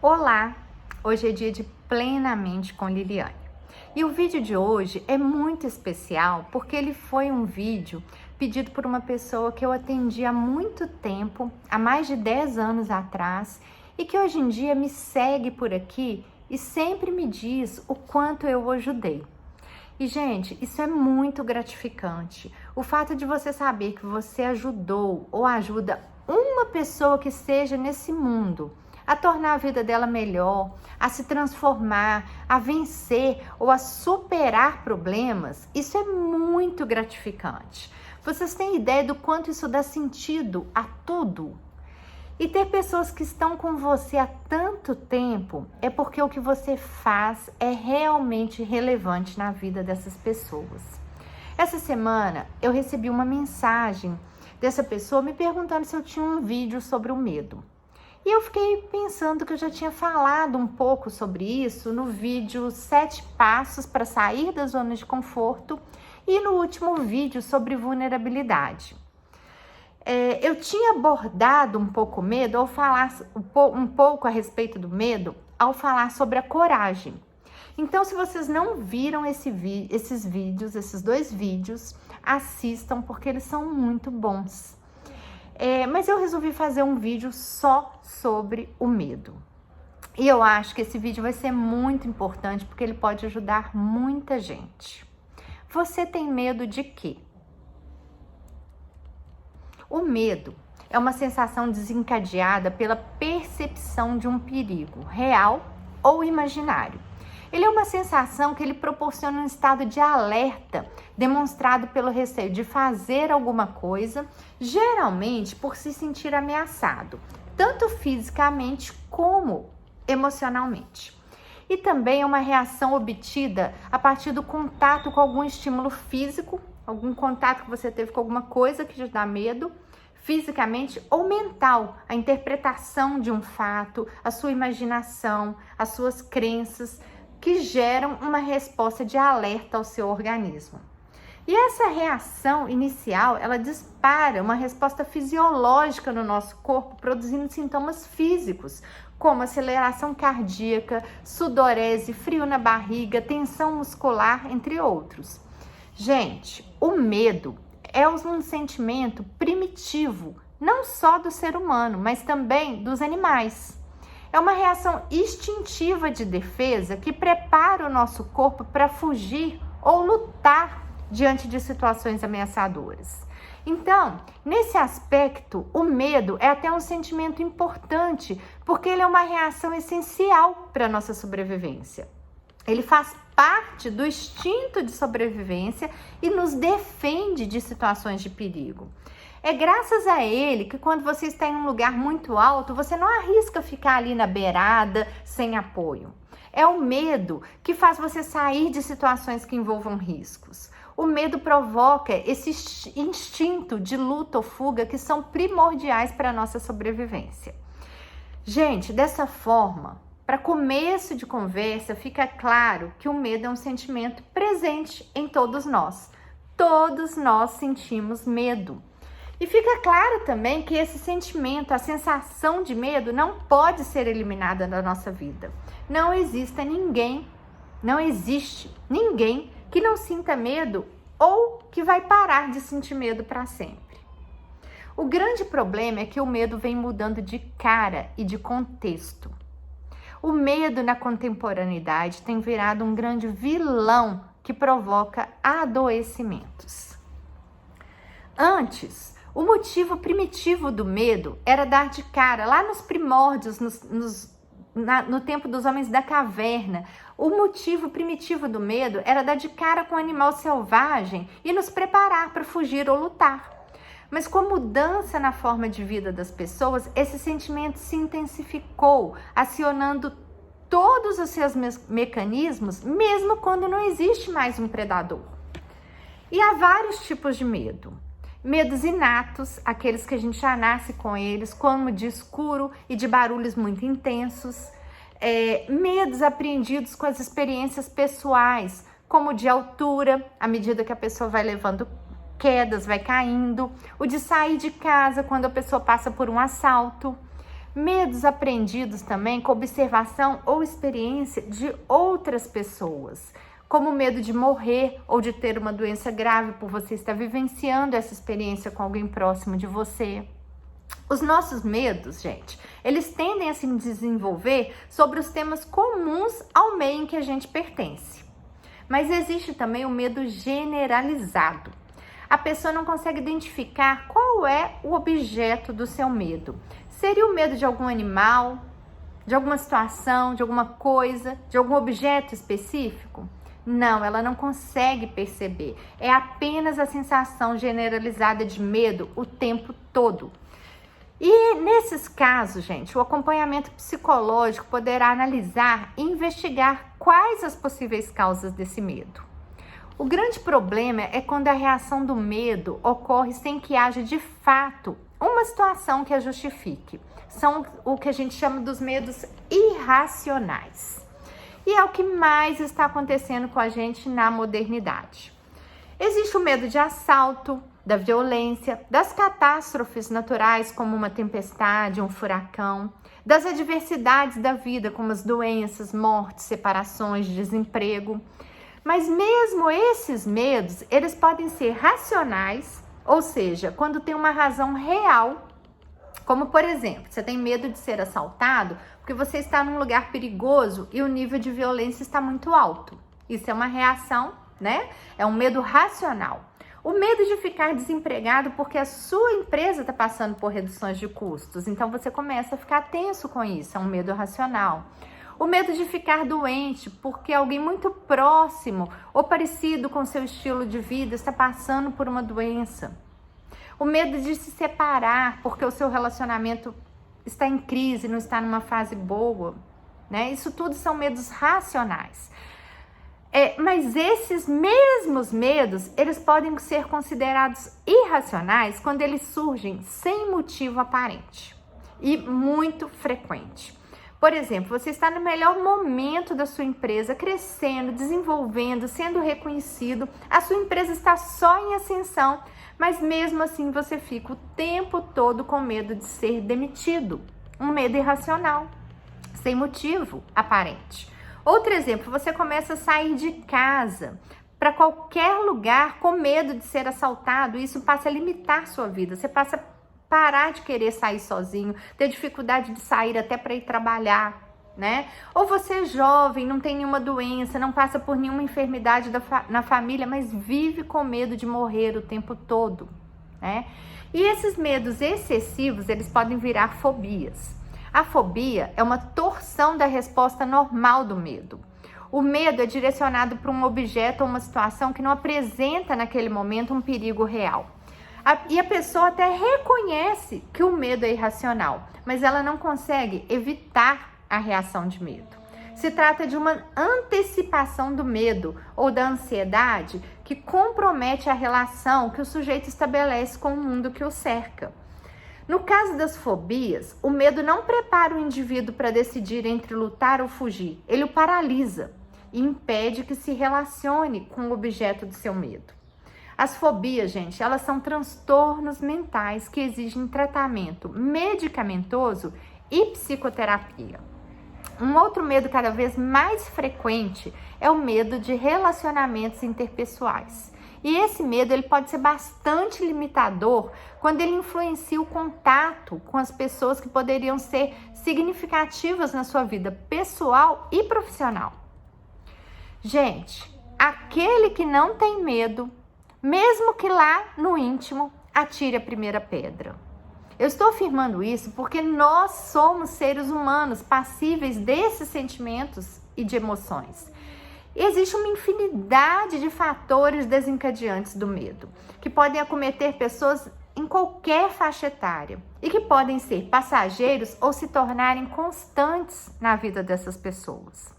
Olá! Hoje é dia de Plenamente com Liliane. E o vídeo de hoje é muito especial porque ele foi um vídeo pedido por uma pessoa que eu atendi há muito tempo, há mais de 10 anos atrás, e que hoje em dia me segue por aqui e sempre me diz o quanto eu o ajudei. E, gente, isso é muito gratificante. O fato de você saber que você ajudou ou ajuda uma pessoa que esteja nesse mundo a tornar a vida dela melhor, a se transformar, a vencer ou a superar problemas, isso é muito gratificante. Vocês têm ideia do quanto isso dá sentido a tudo? E ter pessoas que estão com você há tanto tempo é porque o que você faz é realmente relevante na vida dessas pessoas. Essa semana eu recebi uma mensagem dessa pessoa me perguntando se eu tinha um vídeo sobre o medo. E eu fiquei pensando que eu já tinha falado um pouco sobre isso no vídeo 7 passos para sair da zona de conforto e no último vídeo sobre vulnerabilidade. Eu tinha abordado um pouco o medo ao falar um pouco a respeito do medo ao falar sobre a coragem. Então, se vocês não viram esses vídeos, esses 2 vídeos, assistam porque eles são muito bons. Mas eu resolvi fazer um vídeo só sobre o medo. E eu acho que esse vídeo vai ser muito importante porque ele pode ajudar muita gente. Você tem medo de quê? O medo é uma sensação desencadeada pela percepção de um perigo real ou imaginário. Ele é uma sensação que ele proporciona um estado de alerta, demonstrado pelo receio de fazer alguma coisa, geralmente por se sentir ameaçado, tanto fisicamente como emocionalmente. E também é uma reação obtida a partir do contato com algum estímulo físico, algum contato que você teve com alguma coisa que te dá medo, fisicamente ou mental, a interpretação de um fato, a sua imaginação, as suas crenças, que geram uma resposta de alerta ao seu organismo. E essa reação inicial, ela dispara uma resposta fisiológica no nosso corpo, produzindo sintomas físicos, como aceleração cardíaca, sudorese, frio na barriga, tensão muscular, entre outros. Gente, o medo é um sentimento primitivo, não só do ser humano, mas também dos animais. É uma reação instintiva de defesa que prepara o nosso corpo para fugir ou lutar diante de situações ameaçadoras. Então, nesse aspecto, o medo é até um sentimento importante, porque ele é uma reação essencial para a nossa sobrevivência. Ele faz parte do instinto de sobrevivência e nos defende de situações de perigo. É graças a ele que quando você está em um lugar muito alto, você não arrisca ficar ali na beirada sem apoio. É o medo que faz você sair de situações que envolvam riscos. O medo provoca esse instinto de luta ou fuga que são primordiais para a nossa sobrevivência. Gente, dessa forma, para começo de conversa, fica claro que o medo é um sentimento presente em todos nós. Todos nós sentimos medo. E fica claro também que esse sentimento, a sensação de medo, não pode ser eliminada da nossa vida. Não existe ninguém que não sinta medo ou que vai parar de sentir medo para sempre. O grande problema é que o medo vem mudando de cara e de contexto. O medo na contemporaneidade tem virado um grande vilão que provoca adoecimentos. Antes, o motivo primitivo do medo era dar de cara, lá nos primórdios, no tempo dos homens da caverna. O motivo primitivo do medo era dar de cara com um animal selvagem e nos preparar para fugir ou lutar. Mas com a mudança na forma de vida das pessoas, esse sentimento se intensificou, acionando todos os seus mecanismos, mesmo quando não existe mais um predador. E há vários tipos de medo. Medos inatos, aqueles que a gente já nasce com eles, como de escuro e de barulhos muito intensos. Medos apreendidos com as experiências pessoais, como de altura, à medida que a pessoa vai levando quedas, vai caindo. O de sair de casa quando a pessoa passa por um assalto. Medos aprendidos também com observação ou experiência de outras pessoas, como o medo de morrer ou de ter uma doença grave por você estar vivenciando essa experiência com alguém próximo de você. Os nossos medos, gente, eles tendem a se desenvolver sobre os temas comuns ao meio em que a gente pertence. Mas existe também o medo generalizado. A pessoa não consegue identificar qual é o objeto do seu medo. Seria o medo de algum animal, de alguma situação, de alguma coisa, de algum objeto específico? Não, ela não consegue perceber. É apenas a sensação generalizada de medo o tempo todo. E nesses casos, gente, o acompanhamento psicológico poderá analisar e investigar quais as possíveis causas desse medo. O grande problema é quando a reação do medo ocorre sem que haja de fato uma situação que a justifique. São o que a gente chama dos medos irracionais. E é o que mais está acontecendo com a gente na modernidade. Existe o medo de assalto, da violência, das catástrofes naturais como uma tempestade, um furacão, das adversidades da vida como as doenças, mortes, separações, desemprego. Mas mesmo esses medos, eles podem ser racionais, ou seja, quando tem uma razão real, como por exemplo, você tem medo de ser assaltado porque você está num lugar perigoso e o nível de violência está muito alto. Isso é uma reação, né? É um medo racional. O medo de ficar desempregado porque a sua empresa está passando por reduções de custos, então você começa a ficar tenso com isso, é um medo racional. O medo de ficar doente porque alguém muito próximo ou parecido com seu estilo de vida está passando por uma doença. O medo de se separar porque o seu relacionamento está em crise, não está numa fase boa, né? Isso tudo são medos racionais. Mas esses mesmos medos, eles podem ser considerados irracionais quando eles surgem sem motivo aparente e muito frequente. Por exemplo, você está no melhor momento da sua empresa, crescendo, desenvolvendo, sendo reconhecido, a sua empresa está só em ascensão, mas mesmo assim você fica o tempo todo com medo de ser demitido. Um medo irracional, sem motivo aparente. Outro exemplo, você começa a sair de casa para qualquer lugar com medo de ser assaltado, e isso passa a limitar sua vida, você passa a parar de querer sair sozinho, ter dificuldade de sair até para ir trabalhar, né? Ou você é jovem, não tem nenhuma doença, não passa por nenhuma enfermidade na família, mas vive com medo de morrer o tempo todo, né? E esses medos excessivos, eles podem virar fobias. A fobia é uma torção da resposta normal do medo. O medo é direcionado para um objeto ou uma situação que não apresenta naquele momento um perigo real. E a pessoa até reconhece que o medo é irracional, mas ela não consegue evitar a reação de medo. Se trata de uma antecipação do medo ou da ansiedade que compromete a relação que o sujeito estabelece com o mundo que o cerca. No caso das fobias, o medo não prepara o indivíduo para decidir entre lutar ou fugir. Ele o paralisa e impede que se relacione com o objeto do seu medo. As fobias, gente, elas são transtornos mentais que exigem tratamento medicamentoso e psicoterapia. Um outro medo cada vez mais frequente é o medo de relacionamentos interpessoais. E esse medo ele pode ser bastante limitador quando ele influencia o contato com as pessoas que poderiam ser significativas na sua vida pessoal e profissional. Gente, aquele que não tem medo, mesmo que lá no íntimo, atire a primeira pedra. Eu estou afirmando isso porque nós somos seres humanos passíveis desses sentimentos e de emoções. Existe uma infinidade de fatores desencadeantes do medo, que podem acometer pessoas em qualquer faixa etária e que podem ser passageiros ou se tornarem constantes na vida dessas pessoas.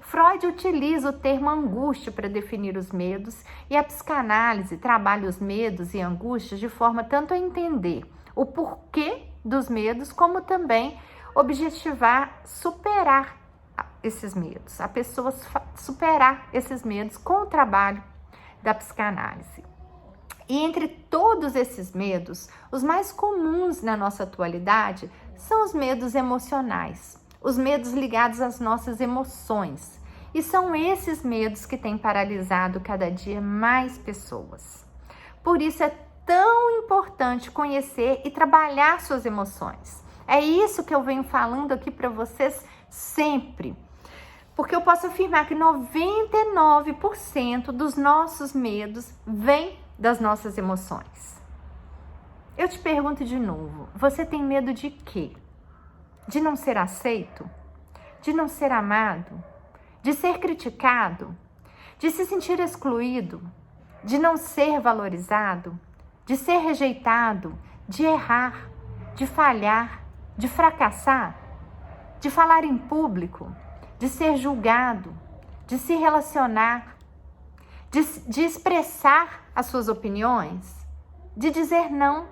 Freud utiliza o termo angústia para definir os medos e a psicanálise trabalha os medos e angústias de forma tanto a entender o porquê dos medos, como também objetivar superar esses medos, a pessoa superar esses medos com o trabalho da psicanálise. E entre todos esses medos, os mais comuns na nossa atualidade são os medos emocionais, os medos ligados às nossas emoções. E são esses medos que têm paralisado cada dia mais pessoas. Por isso é tão importante conhecer e trabalhar suas emoções. É isso que eu venho falando aqui para vocês sempre. Porque eu posso afirmar que 99% dos nossos medos vem das nossas emoções. Eu te pergunto de novo, você tem medo de quê? De não ser aceito? De não ser amado? De ser criticado? De se sentir excluído? De não ser valorizado? De ser rejeitado? De errar? De falhar? De fracassar? De falar em público? De ser julgado? De se relacionar? De expressar as suas opiniões? De dizer não?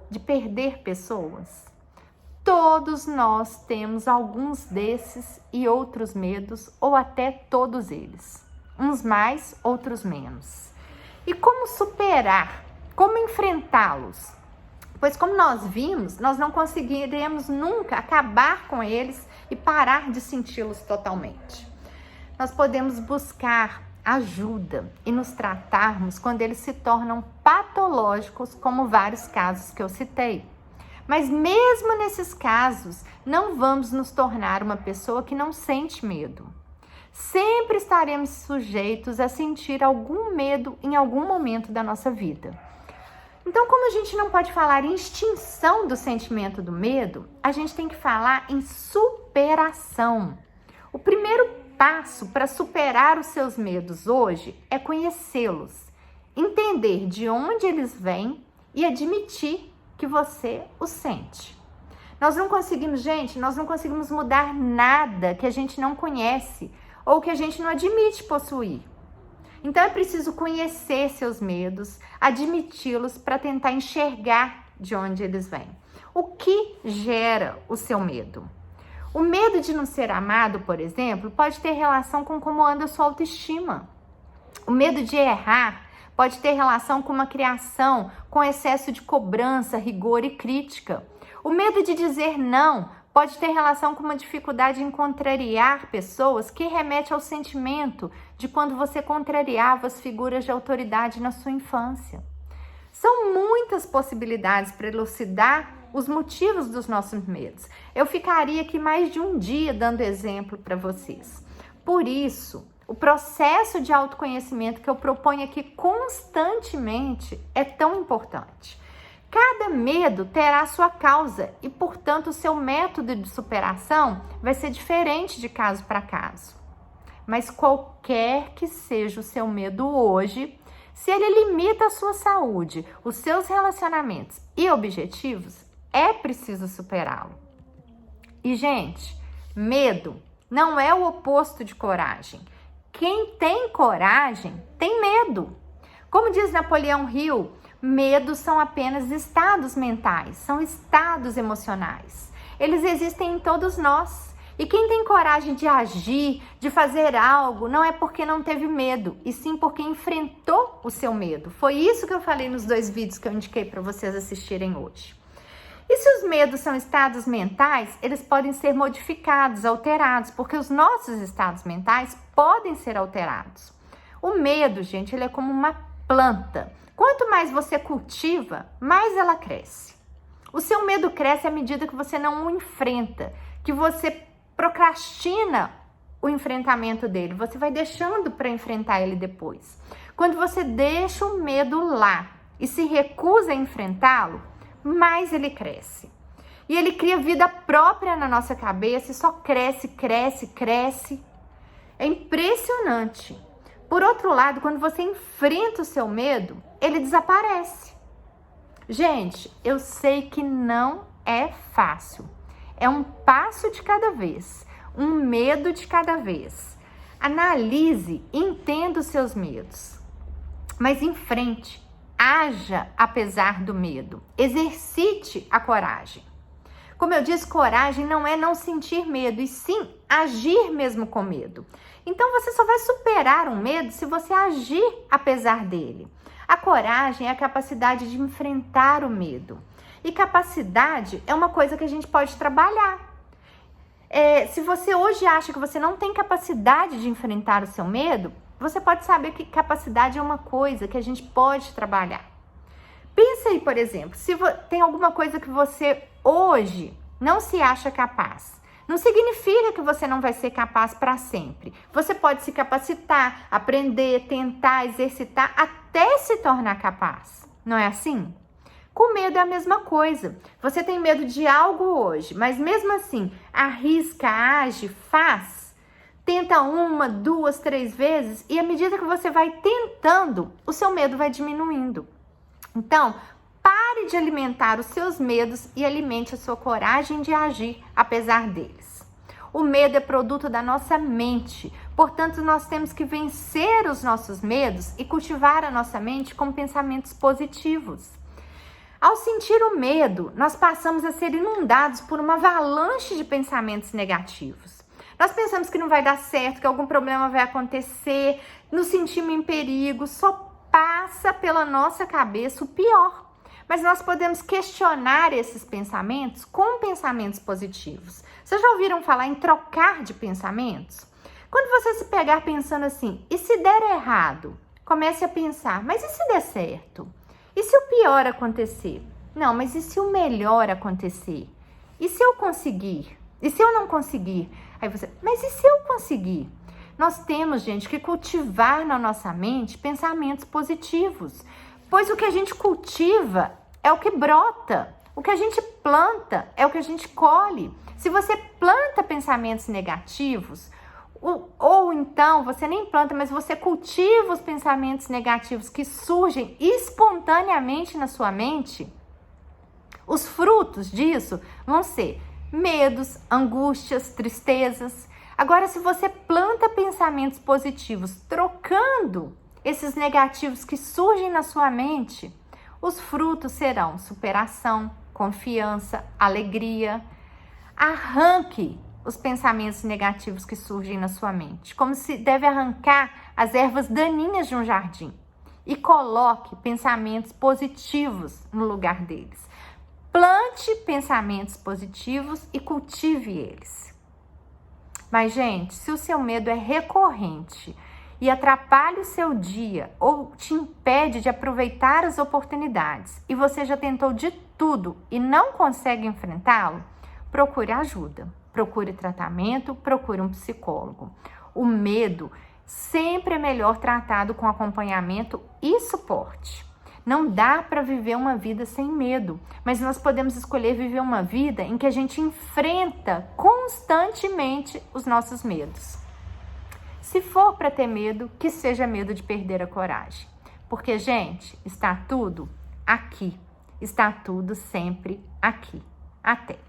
De perder pessoas? Todos nós temos alguns desses e outros medos, ou até todos eles. Uns mais, outros menos. E como superar? Como enfrentá-los? Pois como nós vimos, nós não conseguiremos nunca acabar com eles e parar de senti-los totalmente. Nós podemos buscar ajuda e nos tratarmos quando eles se tornam patológicos, como vários casos que eu citei. Mas mesmo nesses casos, não vamos nos tornar uma pessoa que não sente medo. Sempre estaremos sujeitos a sentir algum medo em algum momento da nossa vida. Então, como a gente não pode falar em extinção do sentimento do medo, a gente tem que falar em superação. O primeiro passo para superar os seus medos hoje é conhecê-los, entender de onde eles vêm e admitir que você os sente. Nós não conseguimos mudar nada que a gente não conhece ou que a gente não admite possuir. Então é preciso conhecer seus medos, admiti-los para tentar enxergar de onde eles vêm. O que gera o seu medo? O medo de não ser amado, por exemplo, pode ter relação com como anda a sua autoestima. O medo de errar pode ter relação com uma criação com excesso de cobrança, rigor e crítica. O medo de dizer não pode ter relação com uma dificuldade em contrariar pessoas, que remete ao sentimento de quando você contrariava as figuras de autoridade na sua infância. São muitas possibilidades para elucidar os motivos dos nossos medos. Eu ficaria aqui mais de um dia dando exemplo para vocês. Por isso, o processo de autoconhecimento que eu proponho aqui constantemente é tão importante. Cada medo terá sua causa e, portanto, o seu método de superação vai ser diferente de caso para caso. Mas qualquer que seja o seu medo hoje, se ele limita a sua saúde, os seus relacionamentos e objetivos, é preciso superá-lo. E, gente, medo não é o oposto de coragem. Quem tem coragem tem medo. Como diz Napoleão Hill, medos são apenas estados mentais, são estados emocionais. Eles existem em todos nós. E quem tem coragem de agir, de fazer algo, não é porque não teve medo, e sim porque enfrentou o seu medo. Foi isso que eu falei nos 2 vídeos que eu indiquei para vocês assistirem hoje. E se os medos são estados mentais, eles podem ser modificados, alterados, porque os nossos estados mentais podem ser alterados. O medo, gente, ele é como uma planta. Quanto mais você cultiva, mais ela cresce. O seu medo cresce à medida que você não o enfrenta, que você procrastina o enfrentamento dele. Você vai deixando para enfrentar ele depois. Quando você deixa o medo lá e se recusa a enfrentá-lo, mais ele cresce. E ele cria vida própria na nossa cabeça e só cresce, cresce, cresce. É impressionante. Por outro lado, quando você enfrenta o seu medo, ele desaparece. Gente, eu sei que não é fácil. É um passo de cada vez, um medo de cada vez. Analise e entenda os seus medos. Mas enfrente, haja apesar do medo. Exercite a coragem. Como eu disse, coragem não é não sentir medo, e sim agir mesmo com medo. Então você só vai superar um medo se você agir apesar dele. A coragem é a capacidade de enfrentar o medo. E capacidade é uma coisa que a gente pode trabalhar. Se você hoje acha que você não tem capacidade de enfrentar o seu medo, você pode saber que capacidade é uma coisa que a gente pode trabalhar. Pensa aí, por exemplo, se tem alguma coisa que você hoje não se acha capaz. Não significa que você não vai ser capaz para sempre. Você pode se capacitar, aprender, tentar, exercitar até se tornar capaz. Não é assim? Com medo é a mesma coisa. Você tem medo de algo hoje, mas mesmo assim, arrisca, age, faz. Tenta 1, 2, 3 vezes e à medida que você vai tentando, o seu medo vai diminuindo. Então, pare de alimentar os seus medos e alimente a sua coragem de agir apesar deles. O medo é produto da nossa mente, portanto, nós temos que vencer os nossos medos e cultivar a nossa mente com pensamentos positivos. Ao sentir o medo, nós passamos a ser inundados por uma avalanche de pensamentos negativos. Nós pensamos que não vai dar certo, que algum problema vai acontecer, nos sentimos em perigo, só passa pela nossa cabeça o pior. Mas nós podemos questionar esses pensamentos com pensamentos positivos. Vocês já ouviram falar em trocar de pensamentos? Quando você se pegar pensando assim, e se der errado? Comece a pensar, mas e se der certo? E se o pior acontecer? Não, mas e se o melhor acontecer? E se eu conseguir? E se eu não conseguir? Aí você, mas e se eu conseguir? Nós temos, gente, que cultivar na nossa mente pensamentos positivos, pois o que a gente cultiva é o que brota, o que a gente planta é o que a gente colhe. Se você planta pensamentos negativos, ou então você nem planta, mas você cultiva os pensamentos negativos que surgem espontaneamente na sua mente, os frutos disso vão ser medos, angústias, tristezas. Agora, se você planta pensamentos positivos, trocando esses negativos que surgem na sua mente, os frutos serão superação, confiança, alegria. Arranque os pensamentos negativos que surgem na sua mente, como se deve arrancar as ervas daninhas de um jardim, e coloque pensamentos positivos no lugar deles. Plante pensamentos positivos e cultive eles. Mas, gente, se o seu medo é recorrente e atrapalha o seu dia ou te impede de aproveitar as oportunidades e você já tentou de tudo e não consegue enfrentá-lo, procure ajuda, procure tratamento, procure um psicólogo. O medo sempre é melhor tratado com acompanhamento e suporte. Não dá para viver uma vida sem medo, mas nós podemos escolher viver uma vida em que a gente enfrenta constantemente os nossos medos. Se for para ter medo, que seja medo de perder a coragem. Porque, gente, está tudo aqui. Está tudo sempre aqui. Até!